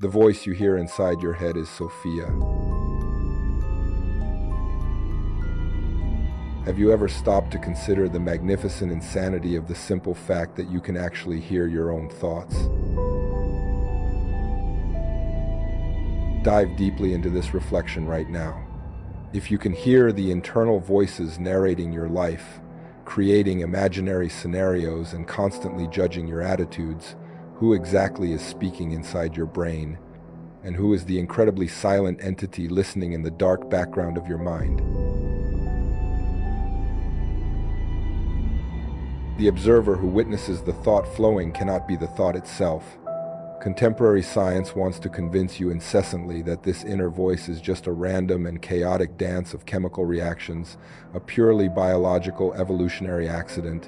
The voice you hear inside your head is Sophia. Have you ever stopped to consider the magnificent insanity of the simple fact that you can actually hear your own thoughts? Dive deeply into this reflection right now. If you can hear the internal voices narrating your life, creating imaginary scenarios and constantly judging your attitudes, who exactly is speaking inside your brain? And who is the incredibly silent entity listening in the dark background of your mind? The observer who witnesses the thought flowing cannot be the thought itself. Contemporary science wants to convince you incessantly that this inner voice is just a random and chaotic dance of chemical reactions, a purely biological evolutionary accident.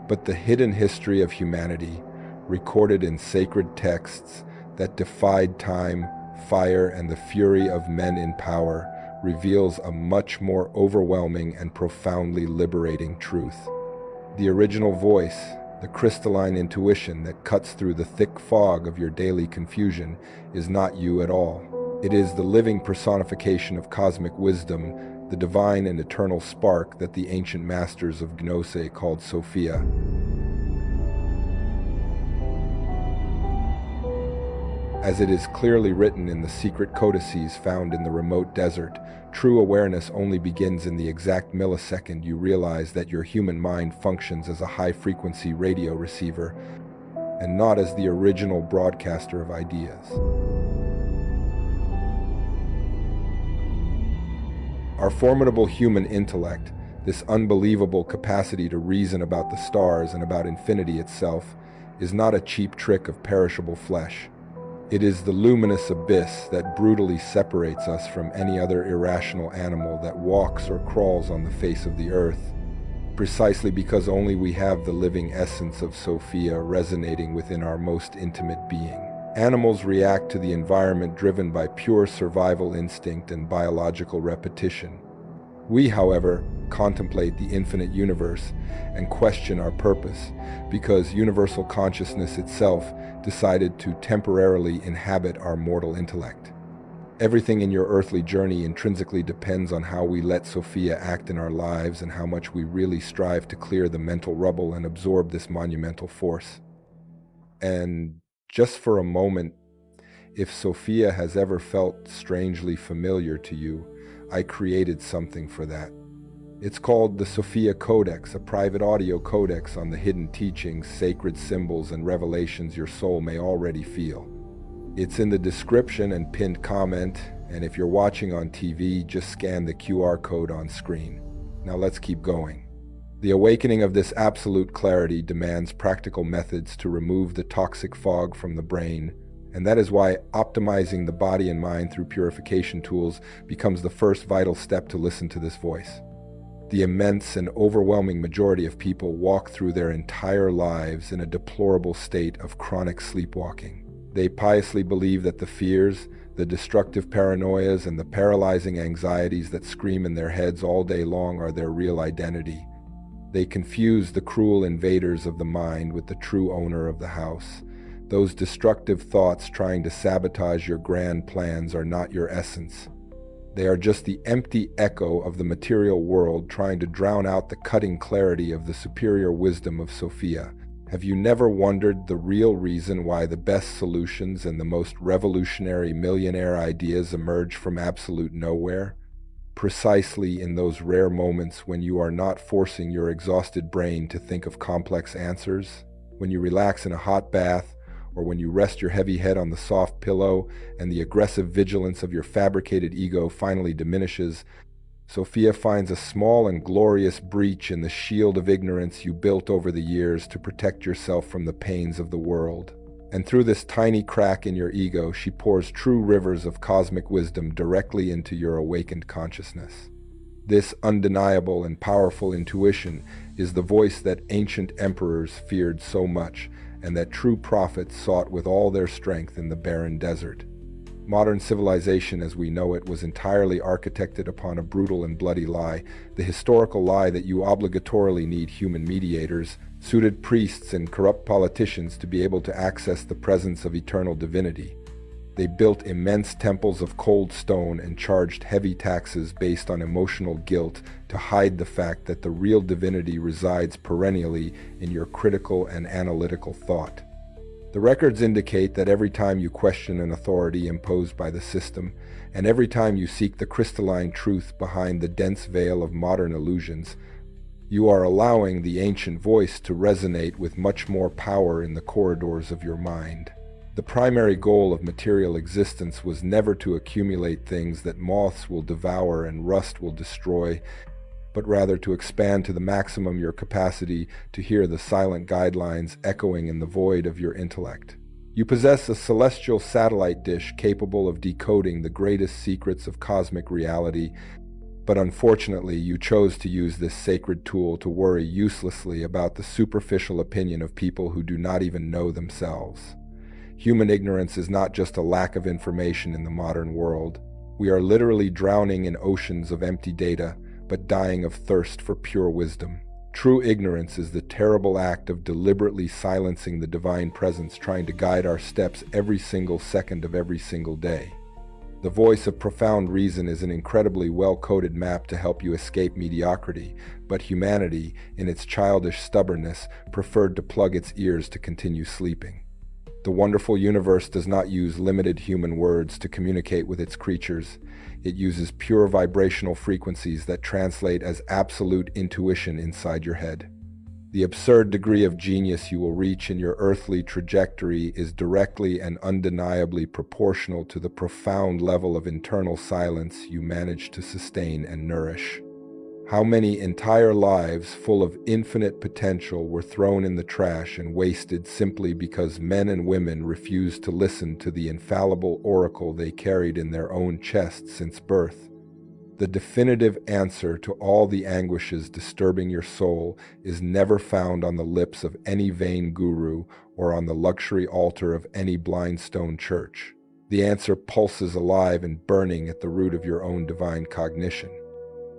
But the hidden history of humanity, recorded in sacred texts that defied time, fire, and the fury of men in power, reveals a much more overwhelming and profoundly liberating truth. The original voice, the crystalline intuition that cuts through the thick fog of your daily confusion, is not you at all. It is the living personification of cosmic wisdom, the divine and eternal spark that the ancient masters of Gnostic called Sophia. As it is clearly written in the secret codices found in the remote desert, true awareness only begins in the exact millisecond you realize that your human mind functions as a high-frequency radio receiver and not as the original broadcaster of ideas. Our formidable human intellect, this unbelievable capacity to reason about the stars and about infinity itself, is not a cheap trick of perishable flesh. It is the luminous abyss that brutally separates us from any other irrational animal that walks or crawls on the face of the earth, precisely because only we have the living essence of Sophia resonating within our most intimate being. Animals react to the environment driven by pure survival instinct and biological repetition. We, however, contemplate the infinite universe and question our purpose because universal consciousness itself decided to temporarily inhabit our mortal intellect. Everything in your earthly journey intrinsically depends on how we let Sophia act in our lives and how much we really strive to clear the mental rubble and absorb this monumental force. And just for a moment, if Sophia has ever felt strangely familiar to you, I created something for that. It's called the Sophia Codex, a private audio codex on the hidden teachings, sacred symbols, and revelations your soul may already feel. It's in the description and pinned comment, and if you're watching on TV, just scan the QR code on screen. Now let's keep going. The awakening of this absolute clarity demands practical methods to remove the toxic fog from the brain, and that is why optimizing the body and mind through purification tools becomes the first vital step to listen to this voice. The immense and overwhelming majority of people walk through their entire lives in a deplorable state of chronic sleepwalking. They piously believe that the fears, the destructive paranoias, and the paralyzing anxieties that scream in their heads all day long are their real identity. They confuse the cruel invaders of the mind with the true owner of the house. Those destructive thoughts trying to sabotage your grand plans are not your essence. They are just the empty echo of the material world trying to drown out the cutting clarity of the superior wisdom of Sophia. Have you never wondered the real reason why the best solutions and the most revolutionary millionaire ideas emerge from absolute nowhere? Precisely in those rare moments when you are not forcing your exhausted brain to think of complex answers, when you relax in a hot bath, or when you rest your heavy head on the soft pillow and the aggressive vigilance of your fabricated ego finally diminishes, Sophia finds a small and glorious breach in the shield of ignorance you built over the years to protect yourself from the pains of the world. And through this tiny crack in your ego, she pours true rivers of cosmic wisdom directly into your awakened consciousness. This undeniable and powerful intuition is the voice that ancient emperors feared so much, and that true prophets sought with all their strength in the barren desert. Modern civilization as we know it was entirely architected upon a brutal and bloody lie, the historical lie that you obligatorily need human mediators, suited priests and corrupt politicians to be able to access the presence of eternal divinity. They built immense temples of cold stone and charged heavy taxes based on emotional guilt to hide the fact that the real divinity resides perennially in your critical and analytical thought. The records indicate that every time you question an authority imposed by the system, and every time you seek the crystalline truth behind the dense veil of modern illusions, you are allowing the ancient voice to resonate with much more power in the corridors of your mind. The primary goal of material existence was never to accumulate things that moths will devour and rust will destroy, but rather to expand to the maximum your capacity to hear the silent guidelines echoing in the void of your intellect. You possess a celestial satellite dish capable of decoding the greatest secrets of cosmic reality, but unfortunately you chose to use this sacred tool to worry uselessly about the superficial opinion of people who do not even know themselves. Human ignorance is not just a lack of information in the modern world. We are literally drowning in oceans of empty data, but dying of thirst for pure wisdom. True ignorance is the terrible act of deliberately silencing the divine presence trying to guide our steps every single second of every single day. The voice of profound reason is an incredibly well-coded map to help you escape mediocrity, but humanity, in its childish stubbornness, preferred to plug its ears to continue sleeping. The wonderful universe does not use limited human words to communicate with its creatures. It uses pure vibrational frequencies that translate as absolute intuition inside your head. The absurd degree of genius you will reach in your earthly trajectory is directly and undeniably proportional to the profound level of internal silence you manage to sustain and nourish. How many entire lives full of infinite potential were thrown in the trash and wasted simply because men and women refused to listen to the infallible oracle they carried in their own chests since birth? The definitive answer to all the anguishes disturbing your soul is never found on the lips of any vain guru or on the luxury altar of any blind stone church. The answer pulses alive and burning at the root of your own divine cognition.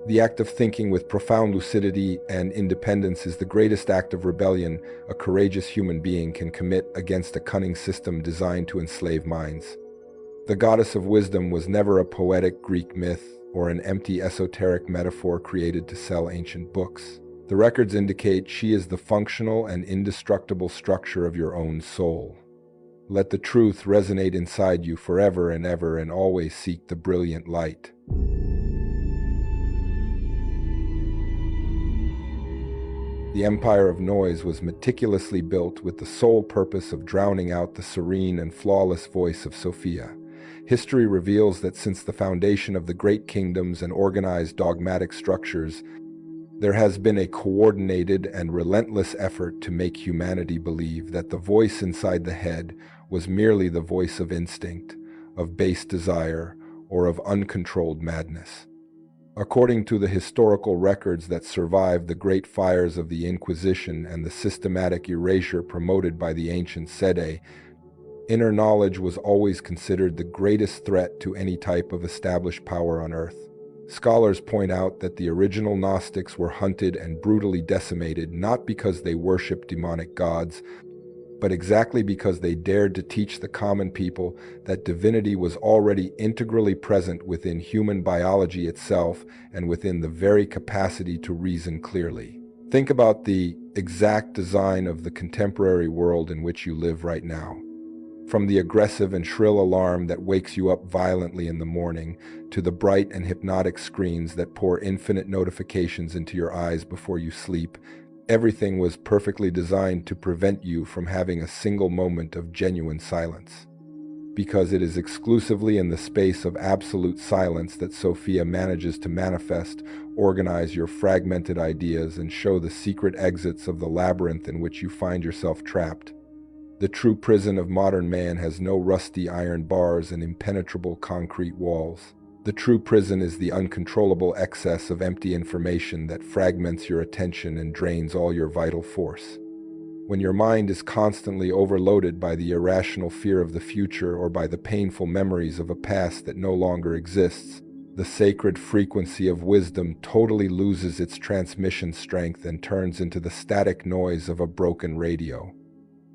The act of thinking with profound lucidity and independence is the greatest act of rebellion a courageous human being can commit against a cunning system designed to enslave minds. The goddess of wisdom was never a poetic Greek myth or an empty esoteric metaphor created to sell ancient books. The records indicate she is the functional and indestructible structure of your own soul. Let the truth resonate inside you forever and ever, and always seek the brilliant light. The empire of noise was meticulously built with the sole purpose of drowning out the serene and flawless voice of Sophia. History reveals that since the foundation of the great kingdoms and organized dogmatic structures, there has been a coordinated and relentless effort to make humanity believe that the voice inside the head was merely the voice of instinct, of base desire, or of uncontrolled madness. According to the historical records that survived the great fires of the Inquisition and the systematic erasure promoted by the ancient Sede, inner knowledge was always considered the greatest threat to any type of established power on earth. Scholars point out that the original Gnostics were hunted and brutally decimated not because they worshipped demonic gods, but exactly because they dared to teach the common people that divinity was already integrally present within human biology itself and within the very capacity to reason clearly. Think about the exact design of the contemporary world in which you live right now. From the aggressive and shrill alarm that wakes you up violently in the morning, to the bright and hypnotic screens that pour infinite notifications into your eyes before you sleep, everything was perfectly designed to prevent you from having a single moment of genuine silence. Because it is exclusively in the space of absolute silence that Sophia manages to manifest, organize your fragmented ideas, and show the secret exits of the labyrinth in which you find yourself trapped. The true prison of modern man has no rusty iron bars and impenetrable concrete walls. The true prison is the uncontrollable excess of empty information that fragments your attention and drains all your vital force. When your mind is constantly overloaded by the irrational fear of the future or by the painful memories of a past that no longer exists, the sacred frequency of wisdom totally loses its transmission strength and turns into the static noise of a broken radio.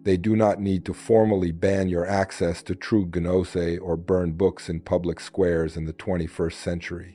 They do not need to formally ban your access to true gnose or burn books in public squares in the 21st century.